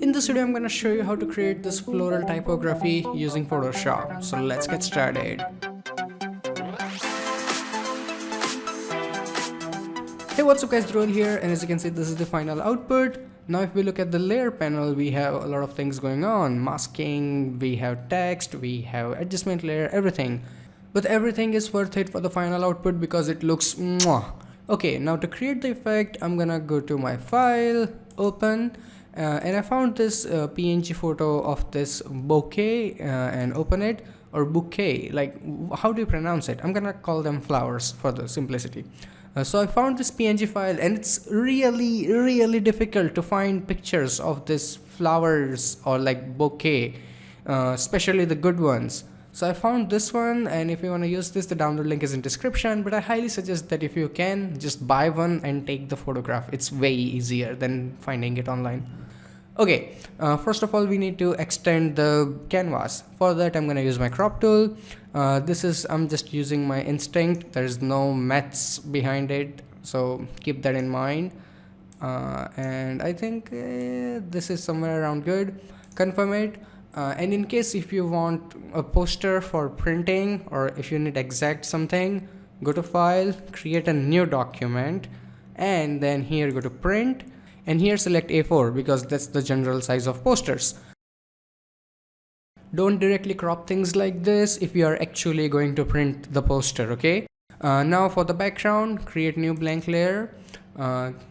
In this video, I'm going to show you how to create this floral typography using Photoshop. So let's get started. Hey, what's up guys, Droll here, and as you can see, this is the final output. Now if we look at the layer panel, we have a lot of things going on. Masking, we have text, we have adjustment layer, everything. But everything is worth it for the final output because it looks mwah. Okay, now to create the effect, I'm gonna go to my file, open, and I found this PNG photo of this bouquet and open it, or bouquet, like how do you pronounce it? I'm gonna call them flowers for the simplicity. So I found this PNG file, and it's really difficult to find pictures of this flowers or like bouquet, especially the good ones. So I found this one, and if you want to use this, the download link is in description, but I highly suggest that if you can, just buy one and take the photograph. It's way easier than finding it online. Okay, first of all, we need to extend the canvas. For that, I'm going to use my crop tool. I'm just using my instinct. There's no maths behind it, so keep that in mind. And I think this is somewhere around good. Confirm it. And in case if you want a poster for printing, or if you need exact something, go to file, create a new document, and then here go to print, and here select A4 because that's the general size of posters. Don't directly crop things like this if you are actually going to print the poster, okay? Now for the background, create new blank layer.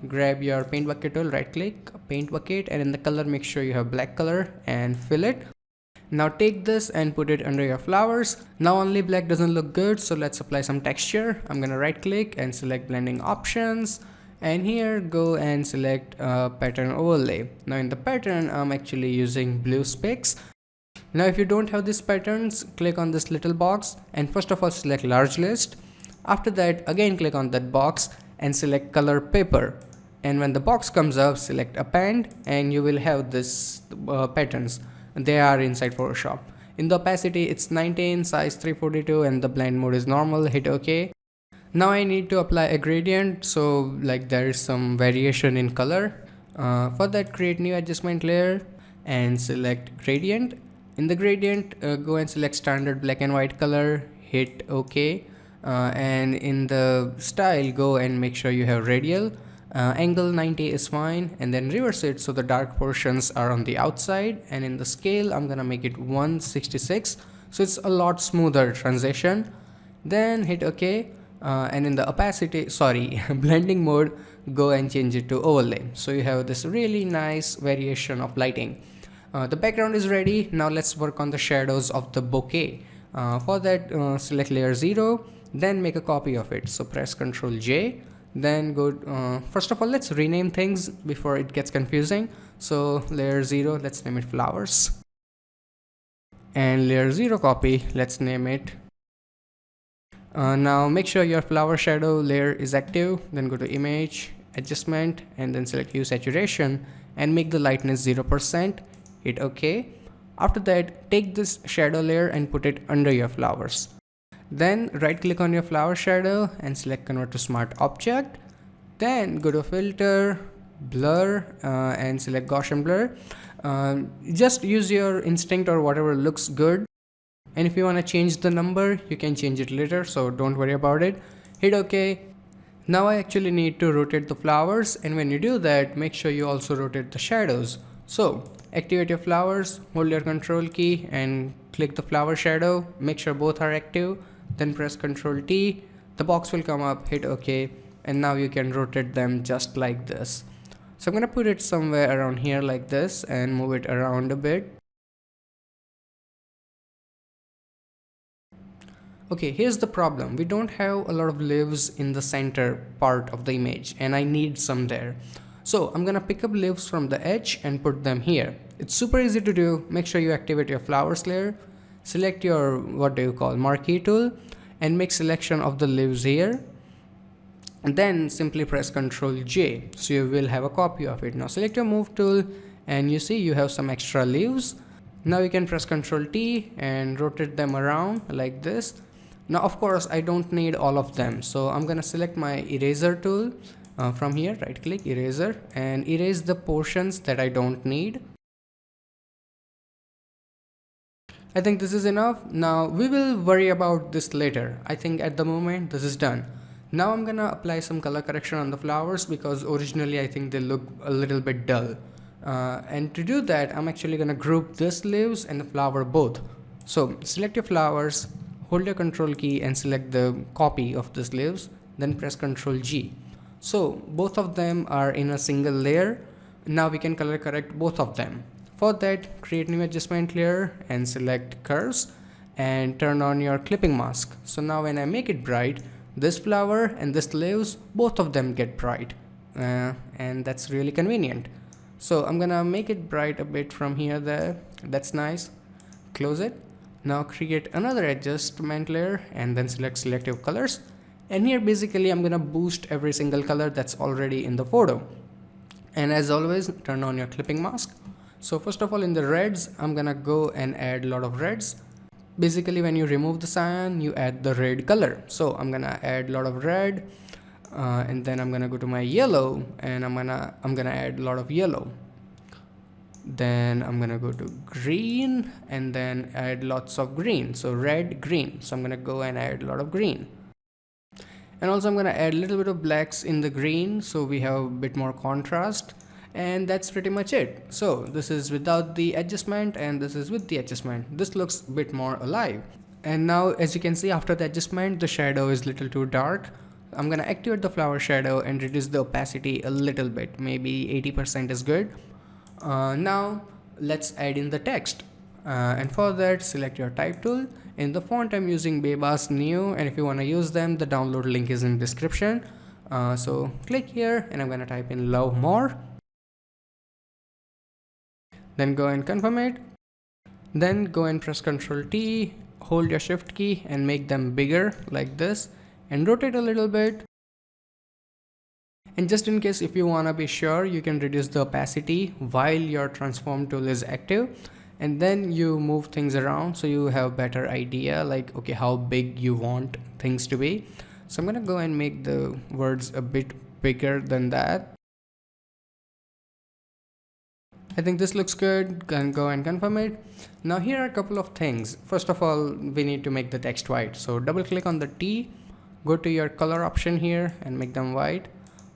Grab your paint bucket tool, right click, paint bucket, and in the color make sure you have black color and fill it. Now take this and put it under your flowers. Now only black doesn't look good, so let's apply some texture. I'm gonna right click and select blending options, and here go and select pattern overlay. Now in the pattern, I'm actually using blue specks. Now if you don't have these patterns, click on this little box and first of all select large list. After that, again click on that box and select color paper, and when the box comes up, select append, and you will have this patterns. They are inside Photoshop. In the opacity, it's 19, size 342, and the blend mode is normal. Hit OK. Now I need to apply a gradient, so like there is some variation in color. For that, create new adjustment layer and select gradient. In the gradient, go and select standard black and white color. Hit OK. And in the style, go and make sure you have radial. Angle 90 is fine, and then reverse it so the dark portions are on the outside, and in the scale I'm gonna make it 166, so it's a lot smoother transition. Then hit OK, and in the opacity, blending mode, go and change it to overlay, so you have this really nice variation of lighting. The background is ready. Now let's work on the shadows of the bouquet. For that, select layer 0, then make a copy of it, so press Ctrl J. Then go, first of all, let's rename things before it gets confusing. So layer 0, let's name it flowers, and layer 0 copy, let's name it. Now make sure your flower shadow layer is active, then go to image, adjustment, and then select hue saturation and make the lightness 0%. Hit OK. After that, take this shadow layer and put it under your flowers. Then right click on your flower shadow and select convert to smart object. Then go to filter, blur, and select Gaussian blur. Just use your instinct or whatever looks good. And if you want to change the number, you can change it later, so don't worry about it. Hit OK. Now I actually need to rotate the flowers, and when you do that, make sure you also rotate the shadows. So activate your flowers, hold your control key and click the flower shadow. Make sure both are active. Then press Ctrl T, the box will come up, hit OK, and now you can rotate them just like this. So I'm gonna put it somewhere around here like this and move it around a bit. Okay, here's the problem. We don't have a lot of leaves in the center part of the image, and I need some there. So I'm gonna pick up leaves from the edge and put them here. It's super easy to do. Make sure you activate your flowers layer. Select your marquee tool and make selection of the leaves here, and then simply press Ctrl J, so you will have a copy of it. Now select your move tool, and you see you have some extra leaves. Now you can press Ctrl T and rotate them around like this. Now of course I don't need all of them, so I'm gonna select my eraser tool from here, right click, eraser, and erase the portions that I don't need. I think this is enough. Now we will worry about this later. I think at the moment this is done. Now I'm gonna apply some color correction on the flowers because originally I think they look a little bit dull. And to do that, I'm actually gonna group this leaves and the flower both. So select your flowers, hold your control key and select the copy of this leaves, then press Ctrl G. So both of them are in a single layer. Now we can color correct both of them. For that, create new adjustment layer and select curves and turn on your clipping mask. So now when I make it bright, this flower and this leaves, both of them get bright, and that's really convenient. So I'm gonna make it bright a bit from here there. That's nice. Close it. Now create another adjustment layer and then select selective colors. And here basically I'm gonna boost every single color that's already in the photo. And as always, turn on your clipping mask. So first of all, in the reds, I'm gonna go and add a lot of reds. Basically when you remove the cyan, you add the red color. So I'm gonna add a lot of red, and then I'm gonna go to my yellow and I'm gonna add a lot of yellow. Then I'm gonna go to green and then add lots of green. So red, green. So I'm gonna go and add a lot of green. And also I'm gonna add a little bit of blacks in the green so we have a bit more contrast. And that's pretty much it. So this is without the adjustment and this is with the adjustment. This looks a bit more alive. And now as you can see, after the adjustment, the shadow is a little too dark. I'm gonna activate the flower shadow and reduce the opacity a little bit. Maybe 80% is good. Now let's add in the text. And for that, select your type tool. In the font, I'm using Bebas Neo, and if you want to use them, the download link is in description. So click here and I'm gonna type in love more. Then go and confirm it. Then go and press Ctrl T, hold your shift key and make them bigger like this and rotate a little bit. And just in case if you want to be sure, you can reduce the opacity while your transform tool is active, and then you move things around so you have better idea like okay how big you want things to be. So I'm gonna go and make the words a bit bigger than that. I think this looks good. Can go and confirm it. Now here are a couple of things. First of all, we need to make the text white. So double click on the T, go to your color option here and make them white.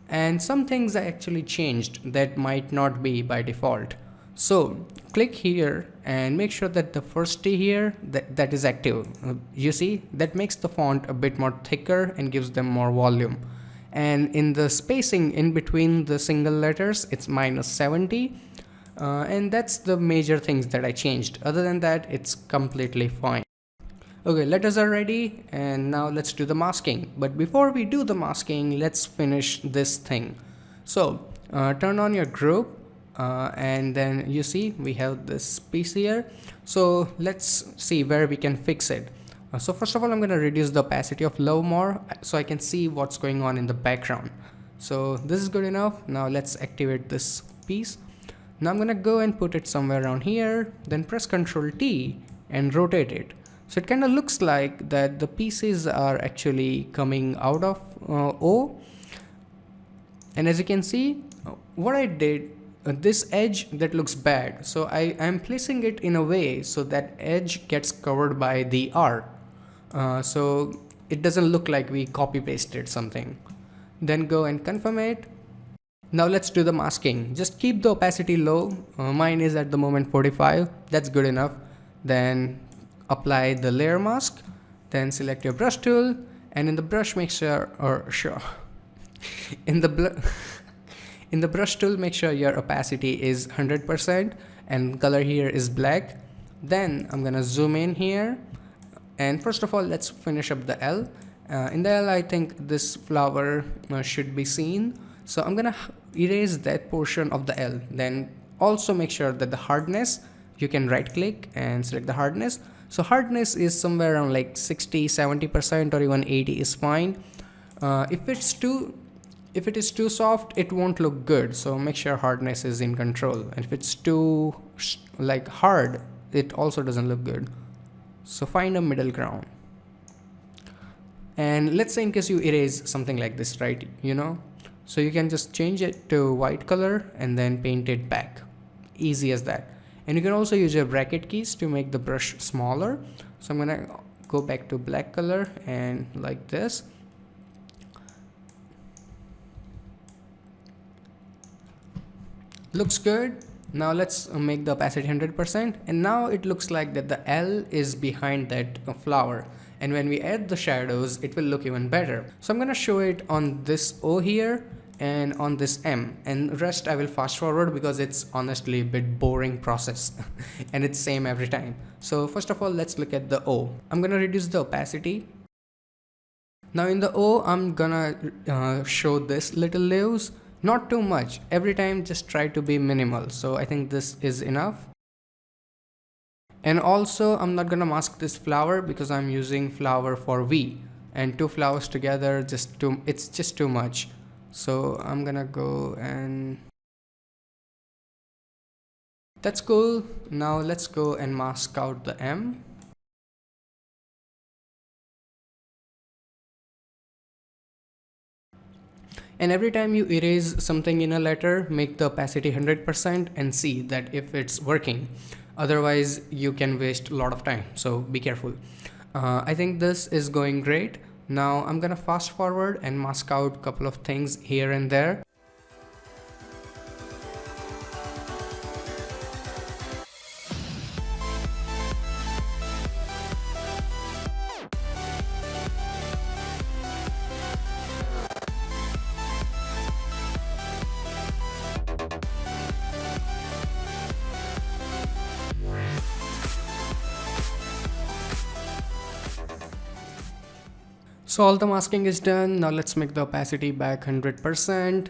And some things I actually changed that might not be by default. So click here and make sure that the first T here that is active. You see that makes the font a bit more thicker and gives them more volume. And in the spacing in between the single letters, it's -70. And that's the major things that I changed. Other than that, it's completely fine. Okay, letters are ready and now let's do the masking. But before we do the masking, let's finish this thing. So turn on your group and then you see we have this piece here. So let's see where we can fix it. So first of all, I'm going to reduce the opacity of low more so I can see what's going on in the background. So this is good enough. Now let's activate this piece. Now I'm going to go and put it somewhere around here, then press Ctrl T and rotate it. So it kind of looks like that the pieces are actually coming out of O. And as you can see, what I did, this edge that looks bad. So I am placing it in a way so that edge gets covered by the art. So it doesn't look like we copy pasted something. Then go and confirm it. Now let's do the masking. Just keep the opacity low. Mine is at the moment 45. That's good enough. Then apply the layer mask, then select your brush tool, and in the brush make sure, in the brush tool make sure your opacity is 100% and color here is black. Then I'm gonna zoom in here, and first of all let's finish up the L. In the L I think this flower should be seen, so I'm gonna erase that portion of the L. Then also make sure that the hardness, you can right click and select the hardness. So hardness is somewhere around like 60-70% or even 80 is fine. If it is too soft, it won't look good. So make sure hardness is in control. And if it's too like hard, it also doesn't look good. So find a middle ground. And let's say in case you erase something like this, right? So you can just change it to white color and then paint it back. Easy as that. And you can also use your bracket keys to make the brush smaller. So I'm gonna go back to black color and like this. Looks good. Now let's make the opacity 100%, and now it looks like that the L is behind that flower, and when we add the shadows it will look even better. So I'm gonna show it on this O here and on this M, and rest I will fast forward because it's honestly a bit boring process and it's same every time. So first of all, let's look at the O. I'm gonna reduce the opacity. Now in the O, I'm gonna show this little leaves. Not too much. Every time just try to be minimal. So I think this is enough. And also I'm not gonna mask this flower because I'm using flower for V, and two flowers together it's just too much. So I'm gonna go and that's cool. Now let's go and mask out the M. And every time you erase something in a letter, make the opacity 100% and see that if it's working. Otherwise, you can waste a lot of time. So be careful. I think this is going great. Now I'm gonna fast forward and mask out a couple of things here and there. So all the masking is done. Now let's make the opacity back 100%.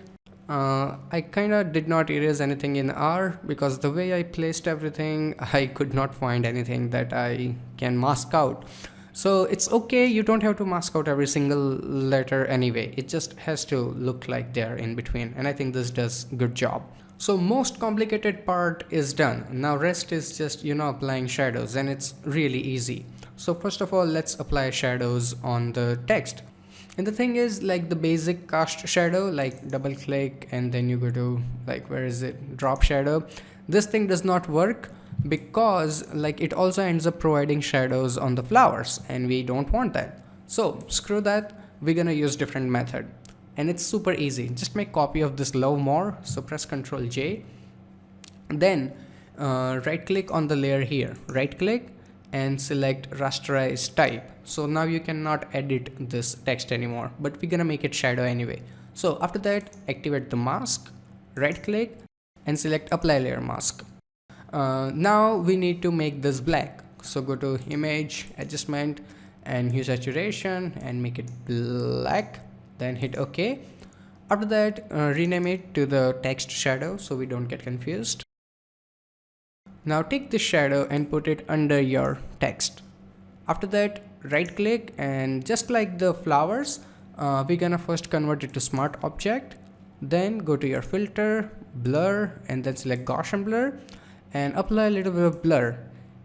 I kinda did not erase anything in R because the way I placed everything, I could not find anything that I can mask out. So it's okay, you don't have to mask out every single letter anyway. It just has to look like they're in between, and I think this does good job. So most complicated part is done. Now rest is just, applying shadows, and it's really easy. So first of all, let's apply shadows on the text. And the thing is, like the basic cast shadow, like double click and then you go to where is it? Drop shadow. This thing does not work because it also ends up providing shadows on the flowers, and we don't want that. So screw that. We're gonna use different method. And it's super easy. Just make copy of this love more. So press Ctrl J. Then right click on the layer here. Right click and select rasterize type. So now you cannot edit this text anymore, but we're gonna make it shadow anyway. So after that, activate the mask, right click and select apply layer mask. Now we need to make this black. So go to image, adjustment and hue saturation and make it black. Then hit OK. After that, rename it to the text shadow so we don't get confused. Now take this shadow and put it under your text. After that, right click and just like the flowers, we're gonna first convert it to smart object. Then go to your filter, blur, and then select Gaussian blur and apply a little bit of blur.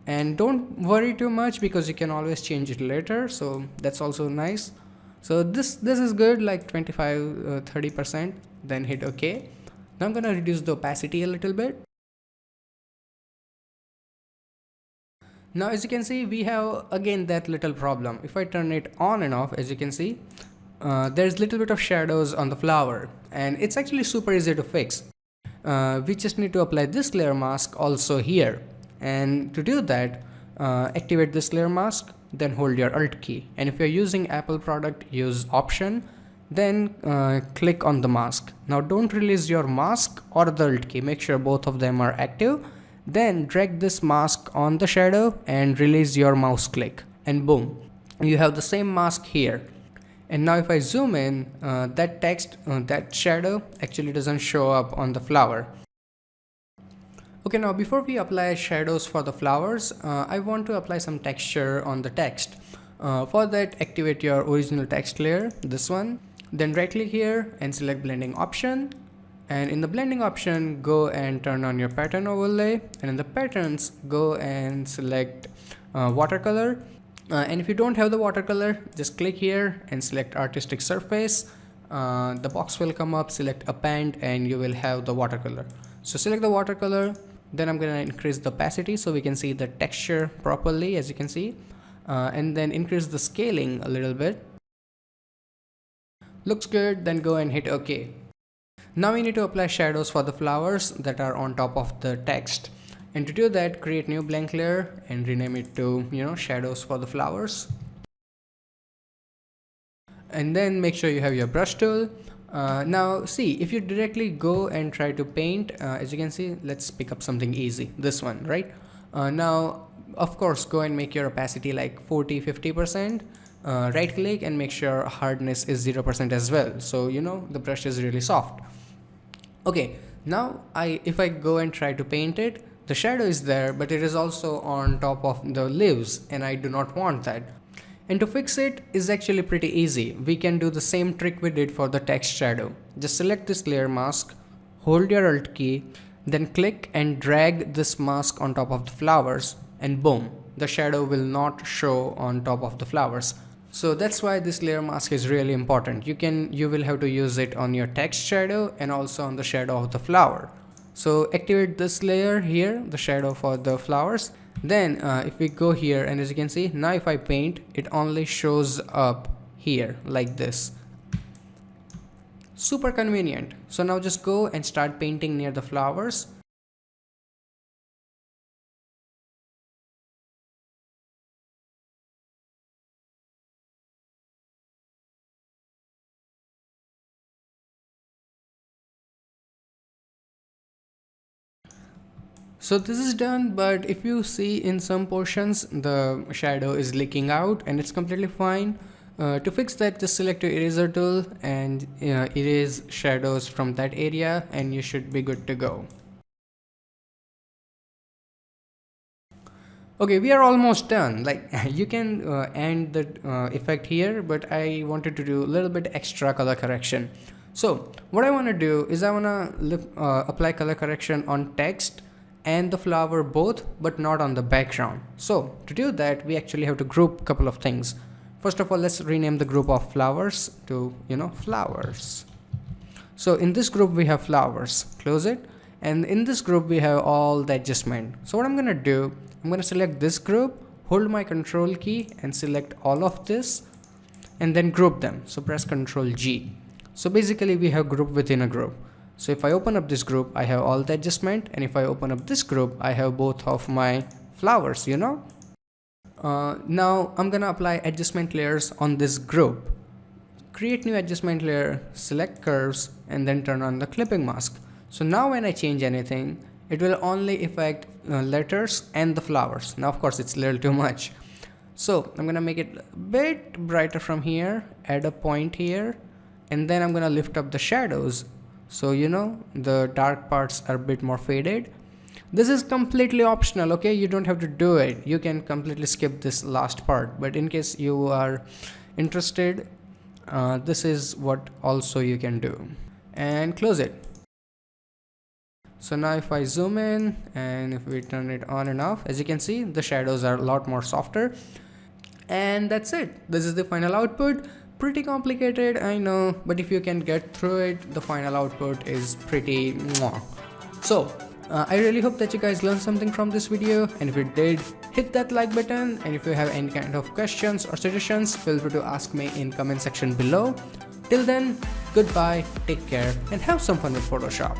And don't worry too much because you can always change it later. So that's also nice. So this is good, like 25-30%. Then hit OK. Now I'm gonna reduce the opacity a little bit. Now as you can see, we have again that little problem. If I turn it on and off, as you can see, there's little bit of shadows on the flower, and it's actually super easy to fix. We just need to apply this layer mask also here, and to do that, activate this layer mask, then hold your Alt key, and if you're using Apple product, use Option, then click on the mask. Now don't release your mask or the Alt key, make sure both of them are active. Then drag this mask on the shadow and release your mouse click, and boom, you have the same mask here. And now if I zoom in, that text, that shadow actually doesn't show up on the flower. Okay, now before we apply shadows for the flowers, I want to apply some texture on the text. For that, activate your original text layer, this one. Then right click here and select blending option. And in the blending option, go and turn on your pattern overlay. And in the patterns, go and select watercolor. And if you don't have the watercolor, just click here and select artistic surface. The box will come up, select append, and you will have the watercolor. So select the watercolor, Then I'm gonna increase the opacity so we can see the texture properly, as you can see, and then increase the scaling a little bit. Looks good. Then go and hit OK. Now we need to apply shadows for the flowers that are on top of the text. And to do that, create new blank layer and rename it to, shadows for the flowers. And then make sure you have your brush tool. Now see, if you directly go and try to paint, as you can see, let's pick up something easy, this one, right? Now of course go and make your opacity like 40-50%. Right click and make sure hardness is 0% as well, so the brush is really soft. Okay, now if I go and try to paint it, the shadow is there, but it is also on top of the leaves, and I do not want that. And to fix it is actually pretty easy. We can do the same trick we did for the text shadow. Just select this layer mask, hold your Alt key, then click and drag this mask on top of the flowers, and boom, the shadow will not show on top of the flowers. So that's why this layer mask is really important. You will have to use it on your text shadow and also on the shadow of the flower. So activate this layer here, the shadow for the flowers. Then if we go here, and as you can see, now if I paint, it only shows up here like this. Super convenient. So now just go and start painting near the flowers. So this is done, but if you see in some portions the shadow is leaking out, and it's completely fine. To fix that, just select your eraser tool and erase shadows from that area, and you should be good to go. Okay, we are almost done. Like you can end the effect here, but I wanted to do a little bit extra color correction. So what I want to do is I want to apply color correction on text and the flower both, but not on the background. So to do that, we actually have to group a couple of things. First of all, let's rename the group of flowers to flowers. So in this group we have flowers, close it, and in this group we have all the adjustment. So what I'm gonna do, I'm gonna select this group, hold my control key and select all of this, and then group them. So press Ctrl G. So basically we have group within a group. So if I open up this group, I have all the adjustment, and if I open up this group, I have both of my flowers, Now I'm gonna apply adjustment layers on this group. Create new adjustment layer, select curves, and then turn on the clipping mask. So now when I change anything, it will only affect letters and the flowers. Now of course it's a little too much. So I'm gonna make it a bit brighter from here, add a point here, and then I'm gonna lift up the shadows. So the dark parts are a bit more faded. This is completely optional, okay? You don't have to do it. You can completely skip this last part, but in case you are interested, this is what also you can do. And close it. So now if I zoom in and if we turn it on and off, as you can see, the shadows are a lot more softer. And that's it. This is the final output. Pretty complicated, I know, but if you can get through it, the final output is pretty mwah. So I really hope that you guys learned something from this video, and if you did, hit that like button, and if you have any kind of questions or suggestions, feel free to ask me in comment section below. Till then, goodbye, take care, and have some fun with Photoshop.